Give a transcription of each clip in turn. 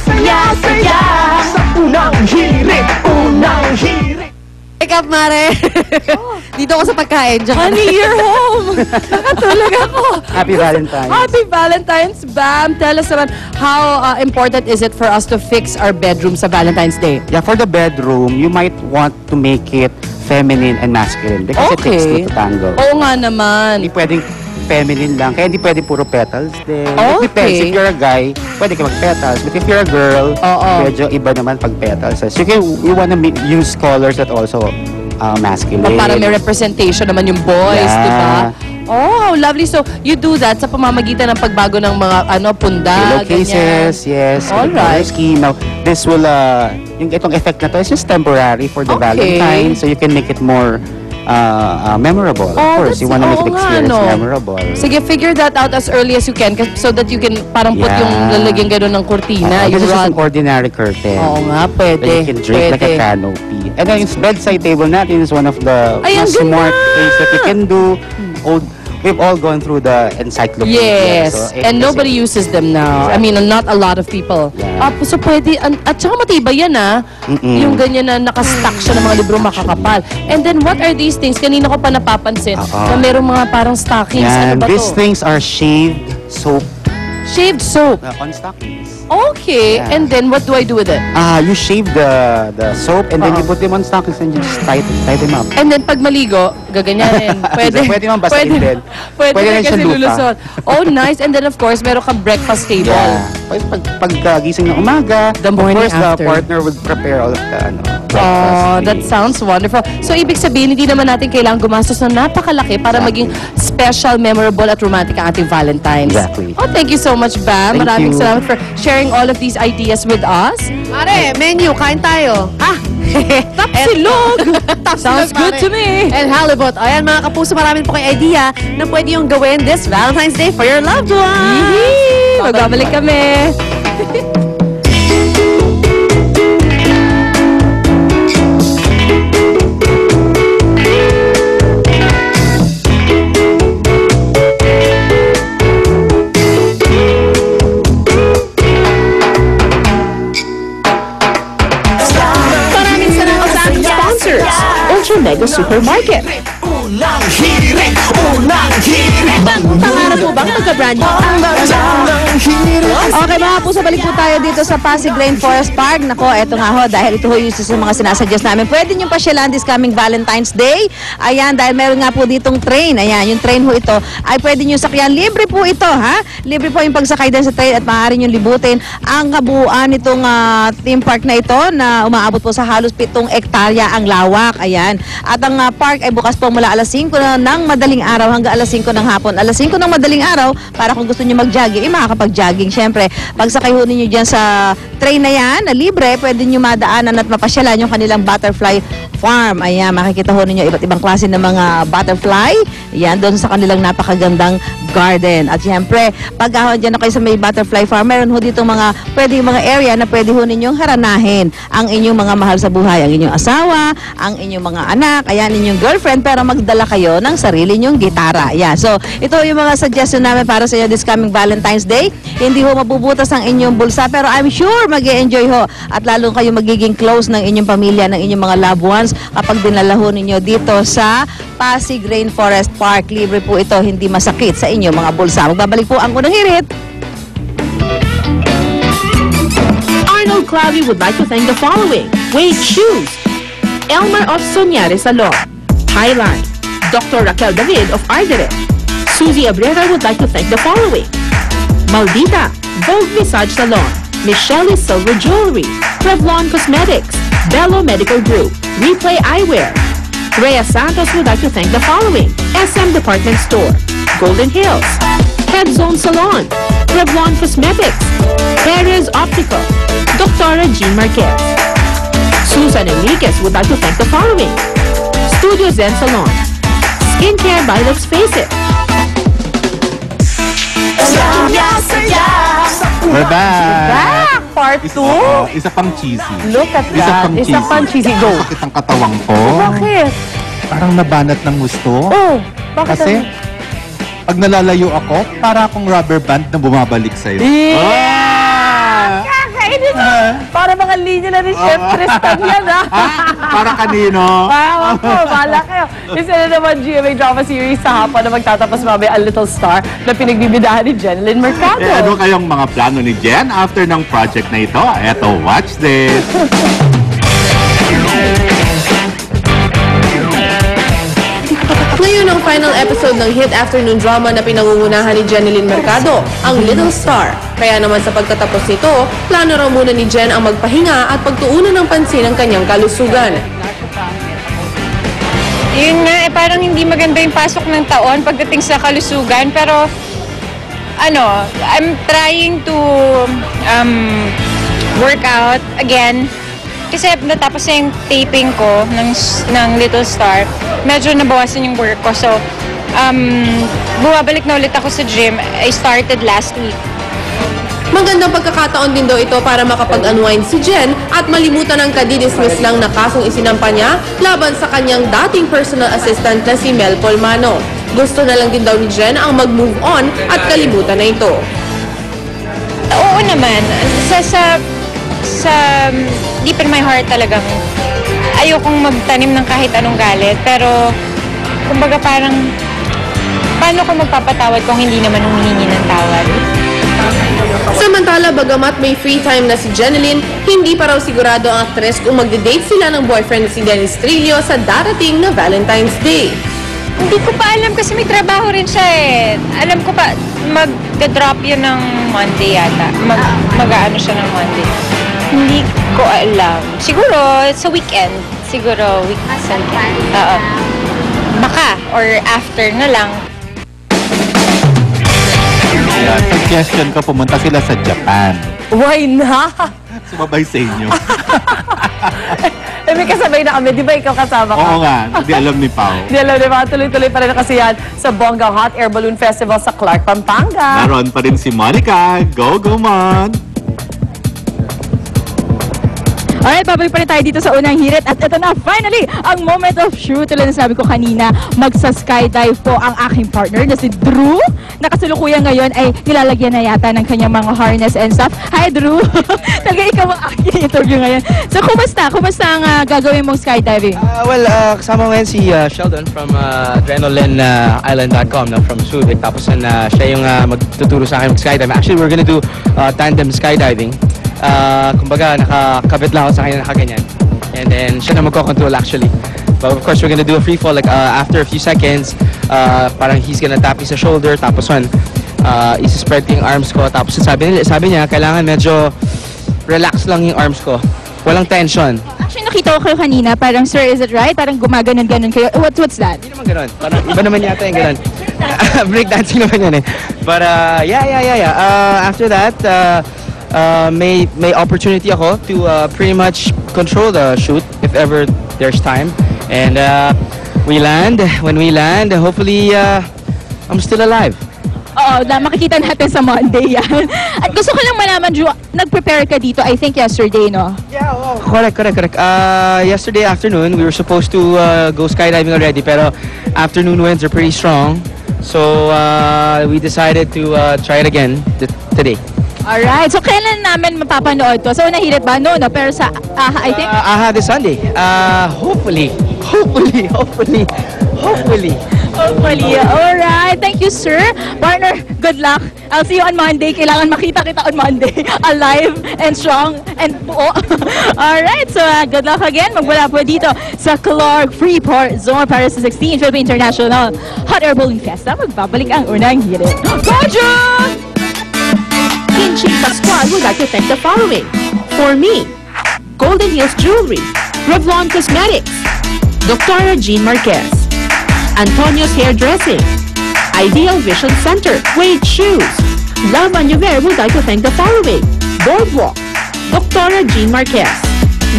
saya sa unang hirit, unang hirit. Wake up, Mare. Dito ako sa pagkain. Honey, you're home. Nakatulog ako. Happy Valentine's. Happy Valentine's, Bam. Tell us naman, how important is it for us to fix our bedroom sa Valentine's Day? Yeah, for the bedroom, you might want to make it feminine and masculine because it takes two to tango. Oo nga naman. Hindi pwedeng feminine lang, kaya hindi pwede puro petals din. Okay. It depends. If you're a guy, pwede ka mag-petals. But if you're a girl, medyo iba naman pag petals. So you wanna use colors that also masculine. Para may representation naman yung boys, di ba? Oh, how lovely. So, you do that sa pamamagitan ng pagbago ng mga punda, Pillowcases, yes. Alright. Scheme. Now, this will, itong effect na to is just temporary for the Valentine. So, you can make it more memorable. Of course, you want to make the experience memorable. Sige, figure that out as early as you can so that you can parang put yung lalagyan gano'n ng kurtina. This is just an ordinary curtain. Oo nga, pwede. You can drape like a canopy. And then yung bedside table natin is one of the smart things that you can do. We've all gone through the encyclopedia. Yes, so and nobody uses them now. I mean, not a lot of people. So pwede, at saka matibay yan yung ganyan na nakastack siya ng mga libro makakapal. And then what are these things? Kanina ko pa napapansin na merong mga parang stockings. Ano ba to? These things are shaved soap. Shaved soap? On stockings. Okay, and then what do I do with it? You shave the soap and then you put them on stockings and you just tie them up. And then pag maligo, gaganyanin. Pwede. Pwede naman basahin din. Pwede rin kasi lulusot. Oh, nice. And then of course, meron ka breakfast table. Yeah. Pag gising ng umaga, the morning of course, after. The partner would prepare all of the breakfast. Oh, that sounds wonderful. So, ibig sabihin, hindi naman natin kailangan gumastos na napakalaki para maging special, memorable, at romantic ang ating Valentine's. Exactly. Oh, thank you so much, Bam. Maraming salamat for sharing all of these ideas with us. Mare, menu, kain tayo. Tapsilog! Sounds good to me. And halibut. Ayan mga kapuso, maraming po kayo idea na pwede yung gawin this Valentine's Day for your loved ones. Yee! Magbabalik kami. Ultra Mega Supermarket. Unang hirit, unang hirit. Pangarap po bang magka-brand new? Okay mga puso, balik po tayo dito sa Pasig Rainforest Park. Nako, eto nga ho, dahil ito ho yung sa mga sinasuggest namin. Pwede nyo pasyalan this coming Valentine's Day. Ayan, dahil meron nga po ditong train. Ayan, yung train ho ito ay pwede nyo sakyan. Libre po ito, ha? Libre po yung pagsakay din sa train at maaari nyo libutin ang kabuuan nitong theme park na ito na umaabot po sa halos 7 hektarya ang lawak. Ayan. At ang park ay bukas po mula alas 5 ng madaling araw hanggang alas 5 ng hapon. Alas 5 ng madaling araw para kung gusto nyo mag-jogging, makakapag-jogging. Siyempre, pagsakay ho ninyo dyan sa train na yan, na libre, pwede nyo madaanan at mapasyalan yung kanilang butterfly farm. Ayan, makikita ho ninyo iba't ibang klase ng mga butterfly. Ayan, doon sa kanilang napakagandang garden. At siyempre, pag dyan na kayo sa may butterfly farm, meron ho dito pwede yung mga area na pwede ho ninyong haranahin ang inyong mga mahal sa buhay, ang inyong asawa, ang inyong mga anak, ayan, inyong girlfriend, pero magdala kayo ng sarili nyong gitara. Ayan, so ito yung mga suggestion namin para sa inyo this coming Valentine's Day. Hindi ho mabubutas ang inyong bulsa, pero I'm sure mag-e-enjoy ho at lalo kayo magiging close ng inyong pamilya, ng inyong mga loved ones kapag dinala ho ninyo dito sa Pasig Rainforest Park. Libre po ito, hindi masakit sa inyong mga bulsa. Magbabalik po ang unang hirit. Arnold Clavy would like to thank the following: Wade Shoes, Elmer of Soñare Salon, Highline, Dr. Raquel David of Ardere. Susie Abrera would like to thank the following: Maldita, Vogue Visage Salon, Michelle Silver Jewelry, Revlon Cosmetics, Bello Medical Group, Replay Eyewear. Rhea Santos would like to thank the following: SM Department Store, Golden Hills, Head Zone Salon, Revlon Cosmetics, Perez Optical, Dr. Jean Marquez. Susan Enriquez would like to thank the following: Studio Zen Salon, Skincare by Let's Face It. We're back! Part 2? Isa pang cheesy. Look at that. Isa pang cheesy. Go. Sakit ang katawang ko. Bakit? Parang nabanat ng gusto. Oh, bakit? Kasi, pag nalalayo ako, para akong rubber band na bumabalik sa'yo. Yeah! Kakainis may mga linya na rin, syempre, stab yan, ha? Para kanino? Wow, ako, bahala kayo. Isa na naman GMA drama series sa hapon na magtatapos mamaya, A Little Star, na pinagbibidahan ni Jeneline Mercado. Ano kayong mga plano ni Jen after ng project na ito? Eto, watch this! Ngayon ang final episode ng hit afternoon drama na pinangungunahan ni Jeneline Mercado, ang Little Star. Kaya naman sa pagtatapos nito, plano raw muna ni Jen ang magpahinga at pagtuunan ng pansin ang kanyang kalusugan. Yun nga, parang hindi maganda yung pasok ng taon pagdating sa kalusugan. Pero, I'm trying to work out again. Kasi natapos na yung taping ko ng Little Star. Medyo nabawasan yung work ko. So, bumabalik na ulit ako sa gym. I started last week. Magandang pagkakataon din daw ito para makapag-unwind si Jen at malimutan ang kadidismiss lang na kasong isinampa niya laban sa kanyang dating personal assistant na si Mel Polmano. Gusto na lang din daw ni Jen ang mag-move on at kalimutan na ito. Oo naman. Sa deep in my heart talagang ayokong magtanim ng kahit anong galit. Pero, kumbaga parang, paano ko magpapatawad kung hindi naman humihingi ng tawad? Samantala, bagamat may free time na si Jeneline, hindi pa raw sigurado ang aktres kung magde-date sila ng boyfriend si Dennis Trillo sa darating na Valentine's Day. Hindi ko pa alam kasi may trabaho rin siya eh. Alam ko pa, mag-drop yun ng Monday yata. Mag-ano siya ng Monday. Hindi ko alam. Siguro, sa weekend. Siguro, weekend. Oo. Baka, or after na lang. Yeah, suggestion ko, pumunta sila sa Japan. Why not? Sumabay sa inyo. May kasabay na kami. Di ba ikaw kasama ka? Oo nga, hindi alam ni Pao. Di alam, di ba? Tuloy-tuloy pa rin kasi yan sa bonggang Hot Air Balloon Festival sa Clark, Pampanga. Naroon pa rin si Monica. Go, go, Mon! Alright, babalik pa rin tayo dito sa unang hirit. At ito na, finally, ang moment of truth. Tulad na sabi ko kanina, magsa-skydive po ang aking partner na si Drew. Nakasalukuyan ngayon ay nilalagyan na yata ng kanyang mga harness and stuff. Hi, Drew! Talaga ikaw ang aking interview ngayon. So, kumusta? Kumusta ang gagawin mong skydiving? Kasama ngayon si Sheldon from adrenalineisland.com from Subic. Tapos siya yung magtuturo sa akin mag-skydiving. Actually, we're gonna do tandem skydiving. Kumbaga, nakakabit lang ako sa kanya nakaganyan. And then, siya na magko-control actually. But of course, we're gonna do a free fall. Like, after a few seconds, parang he's gonna tap me sa shoulder. Tapos, isi-spread ko yung arms ko. Tapos, sabi niya, kailangan medyo relax lang yung arms ko. Walang tension. Actually, nakita ko kayo kanina, parang, sir, is it right? Parang gumaganon-ganon kayo. What's that? Hindi naman ganon. Parang iba naman yata yung ganon. Breakdancing naman yan eh. But, after that, may opportunity ako to pretty much control the shoot if ever there's time. And we land. When we land, hopefully I'm still alive. Oo, makikita natin sa Monday yan. At gusto ko lang malaman, Drew, nag-prepare ka dito, I think yesterday, no? Yeah, correct. Yesterday afternoon, we were supposed to go skydiving already, pero afternoon winds are pretty strong. So we decided to try it again today. Alright, so kailan namin mapapanood to? So, nahirit ba? No, pero sa AHA, I think? AHA this Sunday. Hopefully. Alright, thank you, sir. Partner, good luck. I'll see you on Monday. Kailangan makita kita on Monday. Alive and strong and buo. Alright, so good luck again. Magmula po dito sa Clark Freeport Zone para sa 16th Philippine International Hot Air Balloon Fiesta. Magbabalik ang unang hirit. Roger! Kinchi Pascual would like to thank the following. For me, Golden Hills Jewelry, Revlon Cosmetics, Dr. Jean Marquez, Antonio's Hairdressing, Ideal Vision Center, Wade Shoes, La Manuver would like to thank the following. Boardwalk, Dr. Jean Marquez,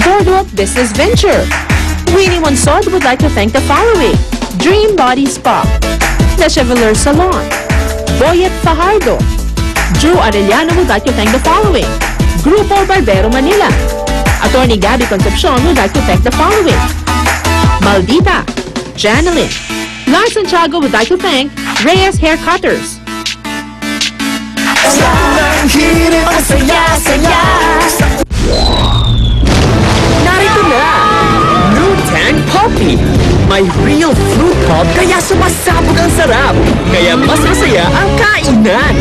Boardwalk Business Venture, Winnie Monsod would like to thank the following. Dream Body Spa, The Chevalier Salon, Boyet Fajardo, Drew Arellano would like to thank the following. Grupo Barbero Manila. Attorney Gabby Concepcion would like to thank the following. Maldita, Janelyn. Lars Santiago would like to thank Reyes Hair Cutters. Unang hirit, masaya, saya. coffee. May real fruit pulp kaya sumasabog ang sarap. Kaya mas masaya ang kainan.